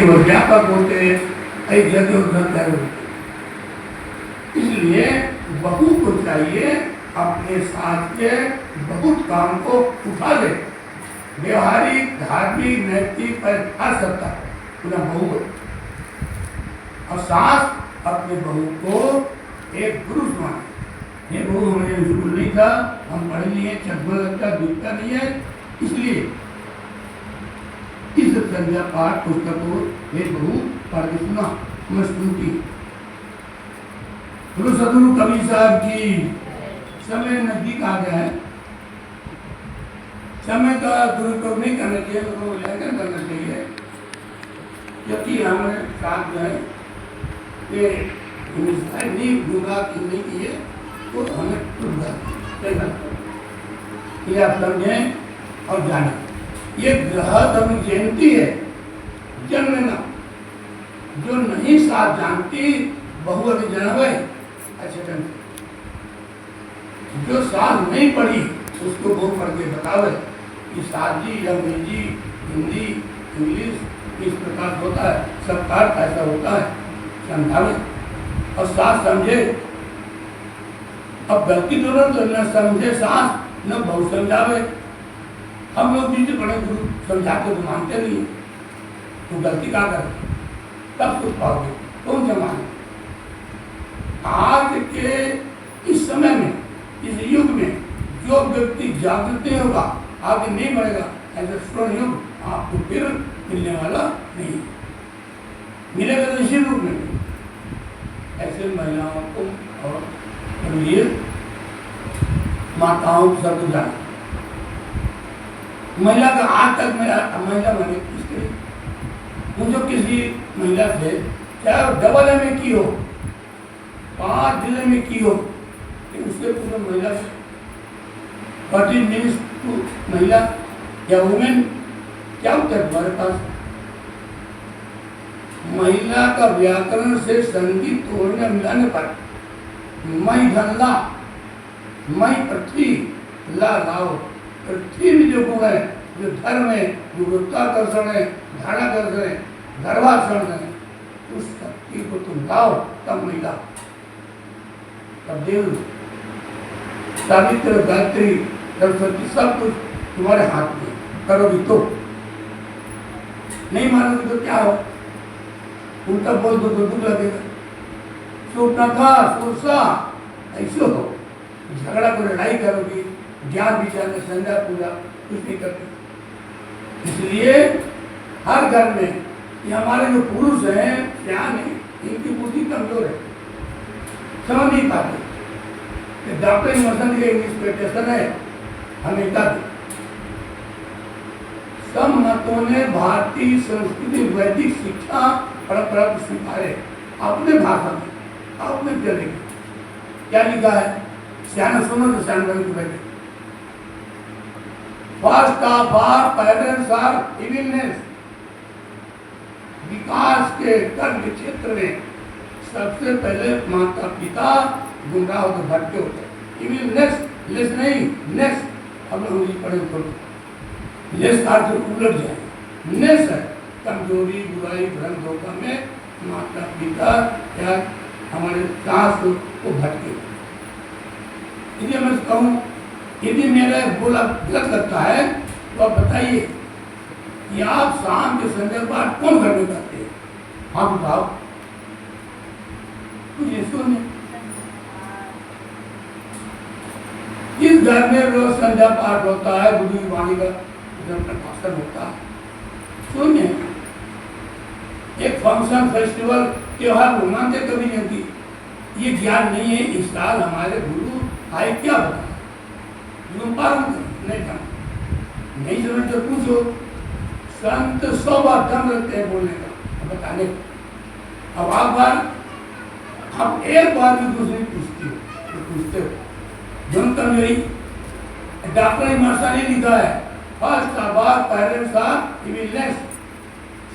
व्यापक होते हैं, इधर उधर होते। इसलिए बहू को चाहिए अपने साथ के बहुत काम को उठा ले, व्यवहारिक धार्मिक नैतिक पर हर सकता है पुनः बहू है। और सास अपने बहू को एक पुरुष माने। ये बहू हमें स्कूल नहीं था, हम पढ़े नहीं है, चश्मा लगता दिखता नहीं है, इसलिए इस संध्या पाठ पुस्तक को ये बहू पढ़ के सुना, मैं सुनती। गुरु सदगुरु कबीर साहब की समय नजदीक आ गया है। समय का दुरुपयोग नहीं करना चाहिए, तो मूल्यांकन करना चाहिए। क्योंकि हमारे साथ जो है ये नहीं गुमराह नहीं किए तो हमें ये आप समझें और जानें। ये ग्रह धर्म जयंती है, जन्मना जो नहीं साथ जानती बहु अभी जन्म है। अच्छा, जो साथ नहीं पढ़ी उसको वो पढ़ के बतावे कि साथ जी अंग्रेजी हिंदी इंग्लिश इस प्रकार होता है, सब अर्थ ऐसा होता है, समझावे और साथ समझे। अब गलती तुरंत तो न समझे सास न बहु समझावे। हम लोग नीचे बड़े गुरु समझाते तो मानते नहीं, तो गलती क्या कर तब कुछ पाओगे, कौन जमाने। आज के इस समय में इस युग में जो व्यक्ति जागृत नहीं होगा आगे नहीं बढ़ेगा। ऐसा स्वर्ण युग आपको फिर मिलने वाला नहीं, मिलेगा तो इसी रूप में। ऐसे महिलाओं को और लिए माताओं को सब जाना। महिला का आज तक महिला बने इसके मुझे किसी महिला से चाहे डबल में की हो, 5 जिले में की हो, उसके पूरे महिला से 40 मिनट्स टू महिला या वुमेन क्या होता है तुम्हारे पास। महिला का व्याकरण से संगीत तोड़ने मिलाने पर मई धनला मई पृथ्वी ला लाओ। पृथ्वी में जो गुण है, जो धर्म है, जो गुरुत्वाकर्षण है, धाराकर्षण है, गर्भाकर्षण है, उस शक्ति को तुम लाओ तब महिला। तब देव सावित्र गायत्री सरस्वती सब कुछ तुम्हारे हाथ में, करोगी तो। नहीं मानोगे तो क्या हो, उल्टा बोल दो तो दुख लगेगा। सोचना था सोचा ऐसे हो, झगड़ा को लड़ाई करोगी, ज्ञान विचार में संध्या पूजा कुछ नहीं करती। इसलिए हर घर में ये हमारे जो पुरुष हैं ज्ञान है, इनकी बुद्धि कमजोर है, समझ नहीं पाते। डॉक्टर इमर्सन के इंग्लिश मेडिटेशन है हमेशा। सब मतों ने भारतीय संस्कृति वैदिक शिक्षा परंपरा को स्वीकारे अपने भाषा में, अपने चलेगी। क्या लिखा है, सियाना सुनो तो सियान को बैठे। First of all parents are evilness. विकास के कर्म क्षेत्र में सबसे पहले माता पिता गुमराह होकर भटके होते हैं। इविलनेस लेस नहीं नेस, हम लोग इंग्लिश पढ़े तो लेस का अर्थ उलट जाए, नेस है कमजोरी बुराई भ्रम धोखा में माता पिता या हमारे सास को भटके। यदि मैं कहूँ यदि मेरा बोला गलत लगता है तो आप बताइए कि आप शाम के संध्या पाठ कौन घर में करते हैं, हाँ बताओ। मुझे सुनिए, इस घर में रोज संध्या पाठ होता है, गुरु की वाणी का प्रकाशन होता है। सुनिए, एक फंक्शन फेस्टिवल त्योहार मानते कभी नहीं होती। ये ज्ञान नहीं है। इस साल हमारे गुरु आए क्या बताया, गुरु पालन नहीं जाना, नहीं समझ तो पूछो। संत 100 बार दम रखते हैं बोलने का, बताने का। अब आप बार हम एक बार भी दूसरी पूछते हो जनतम यही डॉक्टर इमर्सन ने लिखा है, फर्स्ट आबाद पेरेंट्स आर इविलनेस।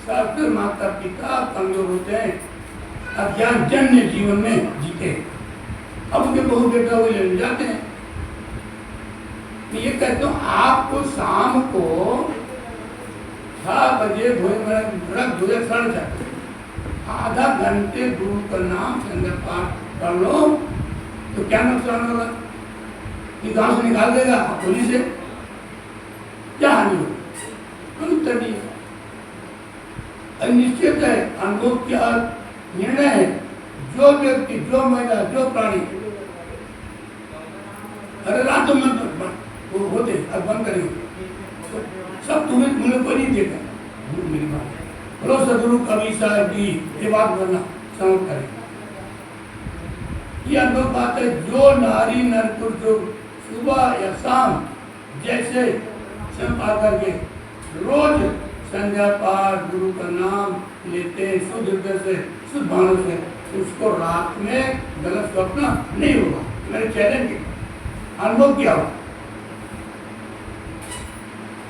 सबसे माता पिता कमजोर होते हैं, अज्ञान जन्य जीवन में जीते। अब उनके बहु बेटा हुए ले जाते हैं। ये कहते हो आपको शाम को बजे रख धोए सड़ जाए, आधा घंटे गुरु का नाम संध्या पाठ कर लो तो क्या नुकसान होगा? कि गांव से निकाल देगा पुलिस से, क्या हानि होगी? कोई उत्तर नहीं है। निश्चित है अनुभव क्या निर्णय है, जो व्यक्ति, जो महिला, जो प्राणी, अरे रातों में वो होते अब बंद करेंगे तो सब तुम्हें कोई नहीं देगा। मेरी बात बोलो सदगुरु कवि साहब जी ये बात बोलना समझ करें। ये अनुभव बात है, जो नारी नर पुरुष सुबह या शाम जैसे समय पा करके रोज संध्या पाठ गुरु का नाम लेते हैं शुद्ध हृदय से, शुद्ध भावना से, उसको रात में गलत स्वप्न नहीं होगा। मेरे चैलेंज है, अनुभव क्या हो?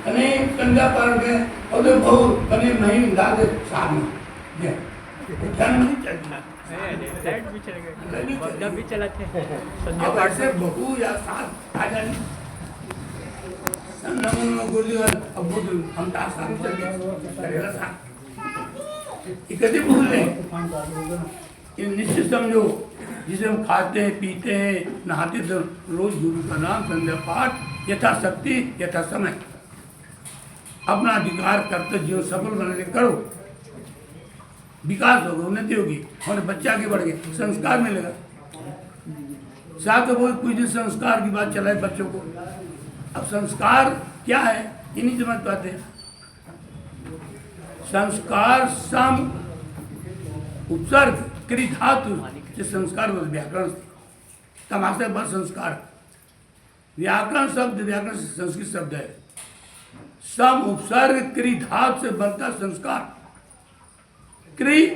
अनेक संध्या पाठ गए और तो बहुत बने महीन डाल दे साथ में जब भी चलाते अब ऐसे बहू या साथ आ जाए हम कभी भूल रहे निश्चित समझो, जिसे हम खाते हैं पीते हैं नहाते तो रोज गुरु का नाम संध्या पाठ यथाशक्ति यथा समय अपना अधिकार करते जीवन सफल बनाने करो, विकास होगा, उन्नति होगी और बच्चा आगे बढ़ गए, संस्कार मिलेगा। साथ में कुछ दिन संस्कार की बात चलाए बच्चों को। अब संस्कार क्या है ये नहीं समझ पाते। संस्कार सम उपसर्ग क्रिय धातु जो संस्कार व्याकरण तमाशा बस संस्कार व्याकरण शब्द व्याकरण संस्कृत शब्द है। सम उपसर्ग क्रिय धातु से बनता संस्कार। क्रिय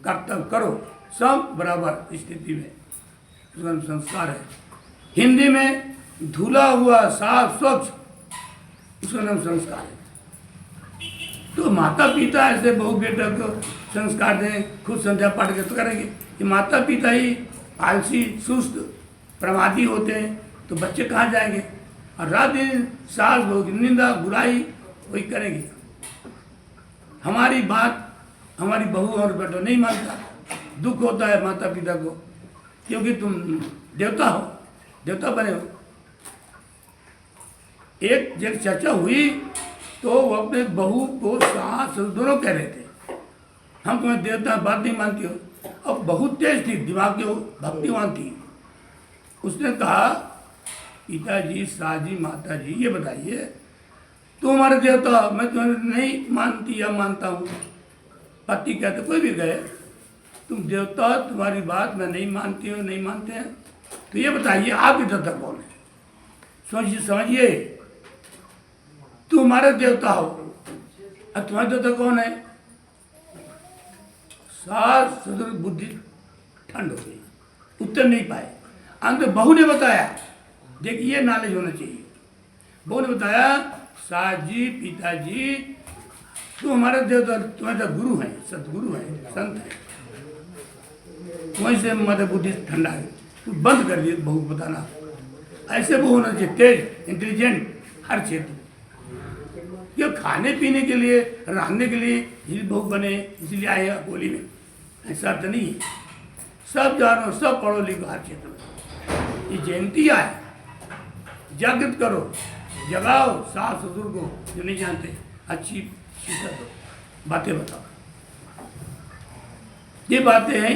कर्तव्य करो, सम बराबर स्थिति में संस्कार है। हिंदी में धुला हुआ साफ स्वच्छ उसका नाम संस्कार है। तो माता पिता ऐसे बहू बेटा को संस्कार दें, खुद संध्या पाठ के तो करेंगे। ये माता पिता ही आलसी सुस्त प्रमादी होते हैं तो बच्चे कहाँ जाएंगे? और रात दिन सास बहू की निंदा बुराई वही करेंगे। हमारी बात हमारी बहू और बेटा नहीं मानता, दुख होता है माता पिता को, क्योंकि तुम देवता हो, देवता बने हो। एक जब चर्चा हुई तो वो अपने बहू को सास दोनों कह रहे थे हम तुम्हें देवता बात नहीं मानती हो। अब बहुत तेज थी, दिमाग जो भक्तिवान थी, उसने कहा पिताजी साजी माता जी ये बताइए तुम हमारे देवता, मैं तुम्हें नहीं मानती या मानता हूँ। पति कहते कोई भी गए तुम देवता, तुम्हारी बात मैं नहीं मानती हूँ, नहीं मानते हैं, तो ये बताइए आपके देवता कौन है? सोचिए समझिए, तुम हमारे देवता हो और तुम्हारे देवता कौन है? सास सदुर बुद्धि ठंड हो गई, उत्तर नहीं पाए। अंत बहू ने बताया, देखिए नॉलेज होना चाहिए। बहू ने बताया सास जी पिताजी तुम हमारे देवता, तुम्हारे गुरु हैं, सतगुरु हैं, संत हैं, वहीं से मदर बुद्धि ठंडा है, तू बंद कर दिए बहू बताना। ऐसे बहू होना चाहिए, तेज इंटेलिजेंट हर क्षेत्र में। ये खाने पीने के लिए रहने के लिए इसलिए बहू बने इसलिए आए बोली में, ऐसा तो नहीं है। सब जानो, सब पढ़ो लिखो हर क्षेत्र में। ये जयंतियाँ है, जागृत करो, जगाओ सास ससुर को जो नहीं जानते, अच्छी शिक्षा दो, बातें बताओ। ये बातें हैं